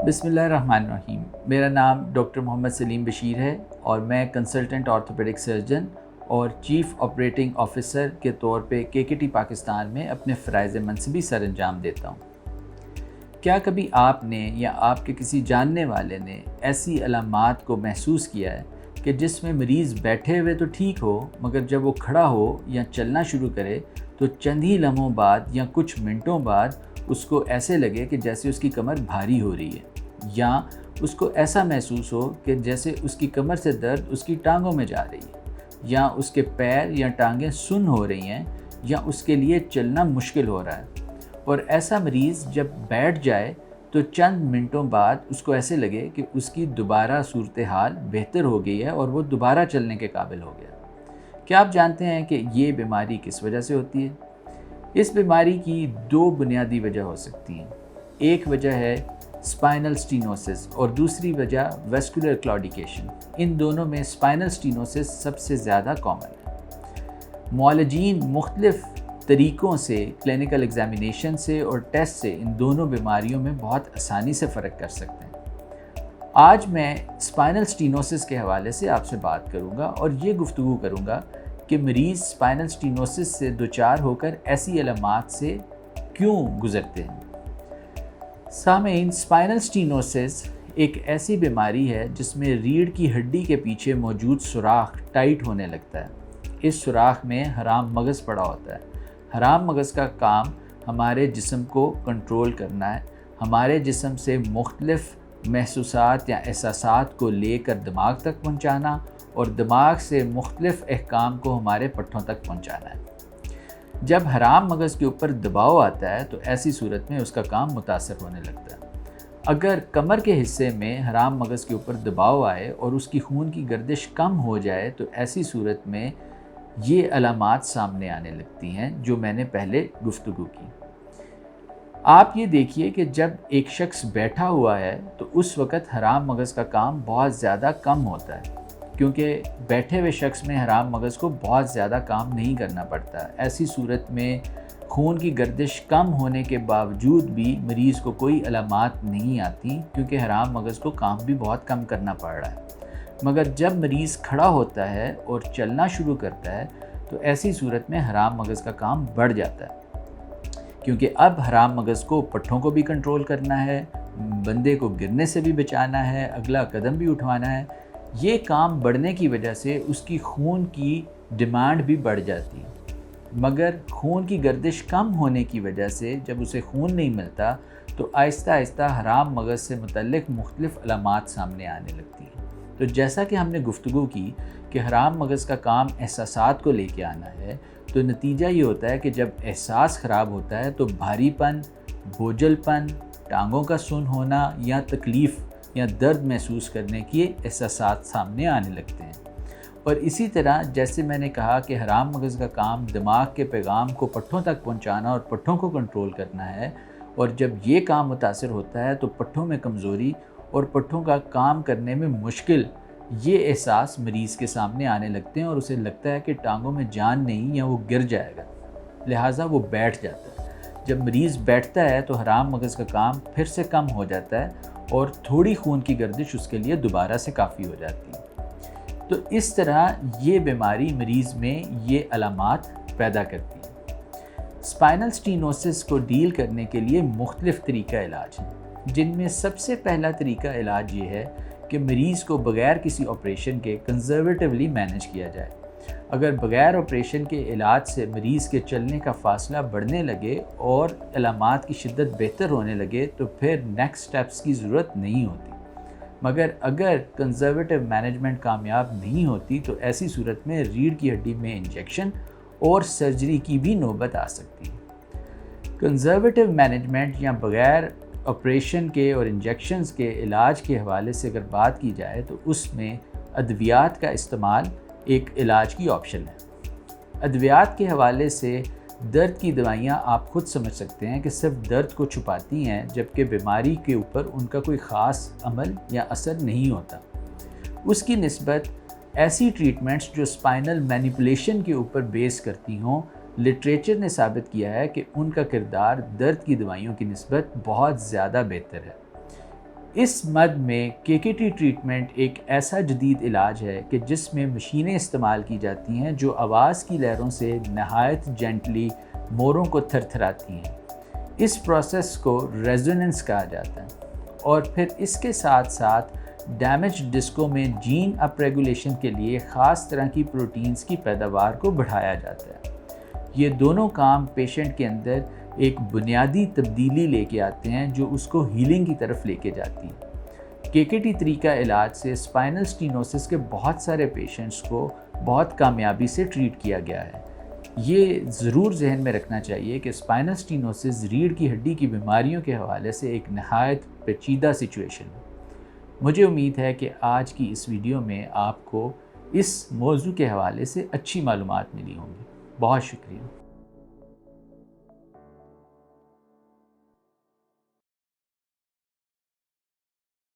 बिस्मिल्लाहिर्रहमानिर्रहीम। मेरा नाम डॉक्टर मोहम्मद सलीम बशीर है और मैं कंसल्टेंट ऑर्थोपेडिक सर्जन और चीफ़ ऑपरेटिंग ऑफिसर के तौर पे केकेटी पाकिस्तान में अपने फ़राइज़ मनसबी सर अंजाम देता हूँ। क्या कभी आपने या आपके किसी जानने वाले ने ऐसी अलामात को महसूस किया है कि जिसमें मरीज़ बैठे हुए तो ठीक हो, मगर जब वो खड़ा हो या चलना शुरू करे तो चंद ही लम्हों बाद या कुछ मिनटों बाद उसको ऐसे लगे कि जैसे उसकी कमर भारी हो रही है, या उसको ऐसा महसूस हो कि जैसे उसकी कमर से दर्द उसकी टांगों में जा रही है, या उसके पैर या टांगें सुन्न हो रही हैं, या उसके लिए चलना मुश्किल हो रहा है। और ऐसा मरीज़ जब बैठ जाए तो चंद मिनटों बाद उसको ऐसे लगे कि उसकी दोबारा सूरत हाल बेहतर हो गई है और वो दोबारा चलने के काबिल हो गया। क्या आप जानते हैं कि ये बीमारी किस वजह से होती है? इस बीमारी की दो बुनियादी वजह हो सकती हैं। एक वजह है स्पाइनल स्टीनोसिस और दूसरी वजह वेस्कुलर क्लॉडिकेशन। इन दोनों में स्पाइनल स्टीनोसिस सबसे ज़्यादा कॉमन है। मुआलजीन मुख्तलिफ तरीक़ों से, क्लिनिकल एग्जामिनेशन से और टेस्ट से इन दोनों बीमारियों में बहुत आसानी से फ़र्क कर सकते हैं। आज मैं स्पाइनल स्टीनोसिस के हवाले से आपसे बात करूंगा और ये गुफ्तगू करूंगा कि मरीज़ स्पाइनल स्टीनोसिस से दुचार होकर ऐसी अलामात से क्यों गुज़रते हैं। सामीन, स्पाइनल स्टीनोसिस एक ऐसी बीमारी है जिसमें रीढ़ की हड्डी के पीछे मौजूद सुराख टाइट होने लगता है। इस सुराख में हराम मगज़ पड़ा होता है। हराम मगज़ का काम हमारे जिस्म को कंट्रोल करना है, हमारे जिस्म से मुख्तलिफ़ महसूसात या एहसासात को लेकर दिमाग तक पहुँचाना और दिमाग से मुख्तलिफ़ अहकाम को हमारे पट्ठों तक पहुँचाना है। जब हराम मगज़ के ऊपर दबाव आता है तो ऐसी सूरत में उसका काम मुतासर होने लगता है। अगर कमर के हिस्से में हराम मगज़ के ऊपर दबाव आए और उसकी खून की गर्दिश कम हो जाए तो ऐसी सूरत में ये अलामात सामने आने लगती हैं जो मैंने पहले गुफ्तगू की। आप ये देखिए कि जब एक शख्स बैठा हुआ है तो उस वक़्त हराम मगज़ का काम बहुत ज़्यादा कम होता है, क्योंकि बैठे हुए शख्स में हराम मगज़ को बहुत ज़्यादा काम नहीं करना पड़ता। ऐसी सूरत में खून की गर्दिश कम होने के बावजूद भी मरीज़ को कोई अलामात नहीं आती, क्योंकि हराम मगज़ को काम भी बहुत कम करना पड़ रहा है। मगर जब मरीज़ खड़ा होता है और चलना शुरू करता है तो ऐसी सूरत में हराम मगज़ का काम बढ़ जाता है, क्योंकि अब हराम मगज़ को पट्ठों को भी कंट्रोल करना है, बंदे को गिरने से भी बचाना है, अगला कदम भी उठवाना है। ये काम बढ़ने की वजह से उसकी खून की डिमांड भी बढ़ जाती है। मगर खून की गर्दिश कम होने की वजह से जब उसे खून नहीं मिलता तो आहिस्ता आहिस्ता हराम मगज़ से मुतल्लिक़ मुख्तलिफ़ अलामात सामने आने लगती हैं। तो जैसा कि हमने गुफ्तगू की कि हराम मगज़ का काम एहसासात को लेके आना है, तो नतीजा ये होता है कि जब एहसास ख़राब होता है तो भारीपन, बोझलपन, टांगों का सुन्न होना या तकलीफ़ या दर्द महसूस करने के एहसासात सामने आने लगते हैं। और इसी तरह जैसे मैंने कहा कि हराम मगज़ का काम दिमाग के पैगाम को पट्ठों तक पहुंचाना और पट्ठों को कंट्रोल करना है, और जब ये काम मुतासर होता है तो पट्ठों में कमज़ोरी और पट्ठों का काम करने में मुश्किल, ये एहसास मरीज़ के सामने आने लगते हैं और उसे लगता है कि टांगों में जान नहीं या वो गिर जाएगा, लिहाजा वो बैठ जाता है। जब मरीज़ बैठता है तो हराम मगज़ का काम फिर से कम हो जाता है और थोड़ी खून की गर्दिश उसके लिए दोबारा से काफ़ी हो जाती है। तो इस तरह ये बीमारी मरीज़ में ये अलामात पैदा करती है। स्पाइनल स्टीनोसिस को डील करने के लिए मुख्तलिफ़ तरीक़ा इलाज हैं, जिनमें सबसे पहला तरीका इलाज ये है कि मरीज़ को बग़ैर किसी ऑपरेशन के कंज़र्वेटिवली मैनेज किया जाए। अगर बग़ैर ऑपरेशन के इलाज से मरीज़ के चलने का फ़ासला बढ़ने लगे और अलामात की शिद्दत बेहतर होने लगे तो फिर नेक्स्ट स्टेप्स की ज़रूरत नहीं होती। मगर अगर कंज़र्वेटिव मैनेजमेंट कामयाब नहीं होती तो ऐसी सूरत में रीढ़ की हड्डी में इंजेक्शन और सर्जरी की भी नौबत आ सकती है। कंज़र्वेटिव मैनेजमेंट या बग़ैर ऑपरेशन के और इंजेक्शन्स के इलाज के हवाले से अगर बात की जाए तो उसमें अद्वियात का इस्तेमाल एक इलाज की ऑप्शन है। अद्वियात के हवाले से दर्द की दवाइयाँ आप खुद समझ सकते हैं कि सिर्फ दर्द को छुपाती हैं, जबकि बीमारी के ऊपर उनका कोई ख़ास अमल या असर नहीं होता। उसकी निस्बत ऐसी ट्रीटमेंट्स जो स्पाइनल मैनिपुलेशन के ऊपर बेस करती हों, लिटरेचर ने साबित किया है कि उनका किरदार दर्द की दवाइयों की निस्बत बहुत ज़्यादा बेहतर है। اس مد میں KKT ٹریٹمنٹ ایک ایسا جدید علاج ہے کہ جس میں مشینیں استعمال کی جاتی ہیں جو آواز کی لہروں سے نہایت جینٹلی موروں کو تھرتھراتی ہیں۔ اس پروسیس کو ریزوننس کہا جاتا ہے، اور پھر اس کے ساتھ ساتھ ڈیمیج ڈسکوں میں جین اپ ریگولیشن کے لیے خاص طرح کی پروٹینز کی پیداوار کو بڑھایا جاتا ہے۔ یہ دونوں کام پیشنٹ کے اندر ایک بنیادی تبدیلی لے کے آتے ہیں جو اس کو ہیلنگ کی طرف لے کے جاتی ہے۔ KKT طریقہ علاج سے اسپائنل سٹینوسس کے بہت سارے پیشنٹس کو بہت کامیابی سے ٹریٹ کیا گیا ہے۔ یہ ضرور ذہن میں رکھنا چاہیے کہ اسپائنل سٹینوسس ریڑھ کی ہڈی کی بیماریوں کے حوالے سے ایک نہایت پیچیدہ سچویشن ہے۔ مجھے امید ہے کہ آج کی اس ویڈیو میں آپ کو اس موضوع کے حوالے سے اچھی معلومات ملی ہوں گی۔ بہت شکریہ۔